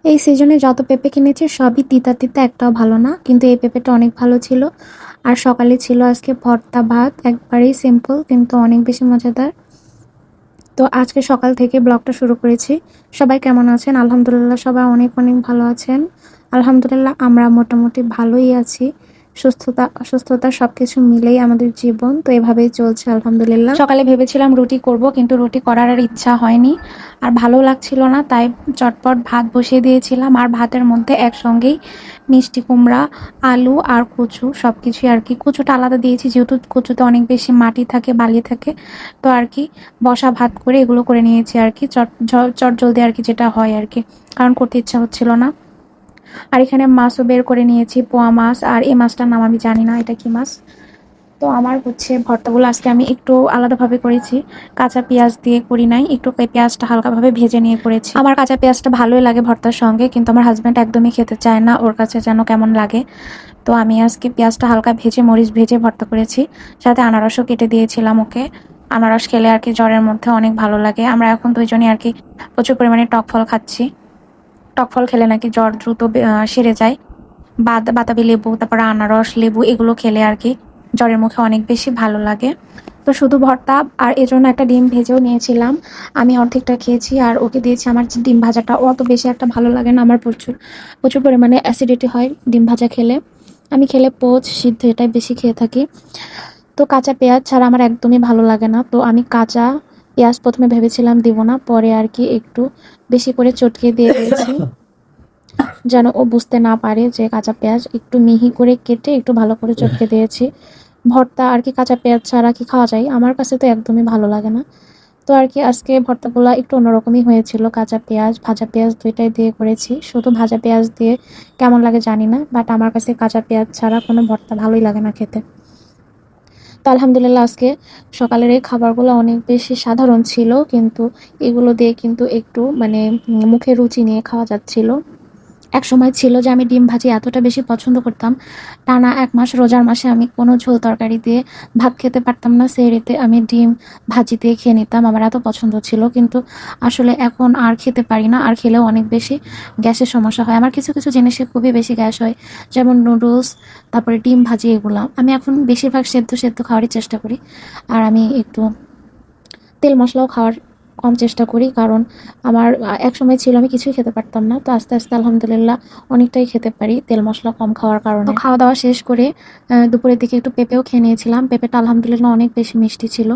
এই সিজনে যত পেঁপে কিনেছি সবই তিতা তিতা, একটাও ভালো না, কিন্তু এই পেঁপেটা অনেক ভালো ছিল। আর সকালে ছিল আজকে ভর্তা ভাত, একবারেই সিম্পল কিন্তু অনেক বেশি মজাদার। তো আজকে সকাল থেকে ব্লগটা শুরু করেছি। সবাই কেমন আছেন? আলহামদুলিল্লাহ সবাই অনেক অনেক ভালো আছেন। আলহামদুলিল্লাহ আমরা মোটামুটি ভালোই আছি। সুস্থতা অসুস্থতা সবকিছু মিলেই আমাদের জীবন, তো এভাবেই চলছে আলহামদুলিল্লাহ। সকালে ভেবেছিলাম রুটি করব, কিন্তু রুটি করার আর ইচ্ছা হয়নি, আর ভালো লাগছিল না, তাই চটপট ভাত বসিয়ে দিয়েছিলাম। আর ভাতের মধ্যে একসঙ্গেই মিষ্টি কুমড়া, আলু আর কচু সবকিছুই আর কি, কচুটা আলাদা দিয়েছি যেহেতু কচুতে অনেক বেশি মাটি থাকে, বালি থাকে, তো আর কি বসা ভাত করে এগুলো করে নিয়েছি আর কি, চট জলদি আর কি, যেটা হয় আর কি, কারণ করতে ইচ্ছা হচ্ছিল না। আর এখানে মাছও বের করে নিয়েছি, পোয়া মাছ, আর এই মাছটার নাম আমি জানি না এটা কি মাছ। তো আমার হচ্ছে ভর্তাগুলো আজকে আমি একটু আলাদাভাবে করেছি, কাঁচা পেঁয়াজ দিয়ে করি নাই, একটু পেঁয়াজটা হালকাভাবে ভেজে নিয়ে করেছি। আমার কাঁচা পেঁয়াজটা ভালোই লাগে ভর্তার সঙ্গে, কিন্তু আমার হাজব্যান্ড একদমই খেতে চায় না, ওর কাছে যেন কেমন লাগে। তো আমি আজকে পেঁয়াজটা হালকা ভেজে, মরিচ ভেজে ভর্তা করেছি, সাথে আনারসও কেটে দিয়েছিলাম ওকে। আনারস খেলে আর কি জ্বরের মধ্যে অনেক ভালো লাগে। আমরা এখন দুইজনই আর কি প্রচুর পরিমাণে টক ফল খাচ্ছি। টক ফল খেলে নাকি জ্বর দ্রুত সেরে যায়। বাতাবি লেবু, তারপরে আনারস, লেবু এগুলো খেলে আর কি জ্বরের মুখে অনেক বেশি ভালো লাগে। তো শুধু ভর্তা, আর এজন্য একটা ডিম ভেজেও নিয়েছিলাম। আমি অর্ধেকটা খেয়েছি আর ওকে দিয়েছি। আমার ডিম ভাজাটা অত বেশি একটা ভালো লাগে না, আমার প্রচুর প্রচুর পরিমাণে অ্যাসিডিটি হয় ডিম ভাজা খেলে। আমি খেলে পোচ সিদ্ধ এটাই বেশি খেয়ে থাকি। তো কাঁচা পেঁয়াজ ছাড়া আমার একদমই ভালো লাগে না, তো আমি কাঁচা পেঁয়াজ প্রথমে ভেবেছিলাম দিব না, পরে আর কি একটু বেশি করে চটকে দিয়ে দিয়েছি, যেন ও বুঝতে না পারে যে কাঁচা পেঁয়াজ, একটু মিহি করে কেটে একটু ভালো করে চটকে দিয়েছি। ভর্তা আর কি কাঁচা পেঁয়াজ ছাড়া কি খাওয়া যায়? আমার কাছে তো একদমই ভালো লাগে না। তো আর কি আজকে ভর্তাগুলো একটু অন্যরকমই হয়েছিল, কাঁচা পেঁয়াজ ভাজা পেঁয়াজ দুইটাই দিয়ে করেছি। শুধু ভাজা পেঁয়াজ দিয়ে কেমন লাগে জানি না, বাট আমার কাছে কাঁচা পেঁয়াজ ছাড়া কোনো ভর্তা ভালোই লাগে না খেতে। তো আলহামদুলিল্লাহ আজকে সকালের এই খাবারগুলো অনেক বেশি সাধারণ ছিল, কিন্তু এগুলো দিয়ে কিন্তু একটু মানে মুখে রুচি নিয়ে খাওয়া যাচ্ছিল। এক সময় ছিল যে আমি ডিম ভাজি এতটা বেশি পছন্দ করতাম, টানা 1 মাস রোজার মাসে আমি কোনো ঝোল তরকারি দিয়ে ভাত খেতে পারতাম না, সেহরিতে আমি ডিম ভাজি দিয়ে খেয়ে নিতাম, আমার এত পছন্দ ছিল। কিন্তু আসলে এখন আর খেতে পারি না, আর খেলেও অনেক বেশি গ্যাসের সমস্যা হয়। আমার কিছু কিছু জিনিসে খুবই বেশি গ্যাস হয়, যেমন নুডলস, তারপরে ডিম ভাজি, এগুলো আমি এখন বেশিরভাগ সেদ্ধ সেদ্ধ খাওয়ারই চেষ্টা করি। আর আমি একটু তেল মশলাও খাওয়ার কম চেষ্টা করি, কারণ আমার একসময় ছিল আমি কিছুই খেতে পারতাম না, তো আস্তে আস্তে আলহামদুলিল্লাহ অনেকটাই খেতে পারি তেল মশলা কম খাওয়ার কারণে। তো খাওয়া দাওয়া শেষ করে দুপুরের দিকে একটু পেঁপেও খেয়ে নিয়েছিলাম। পেঁপেটা আলহামদুলিল্লাহ অনেক বেশি মিষ্টি ছিল।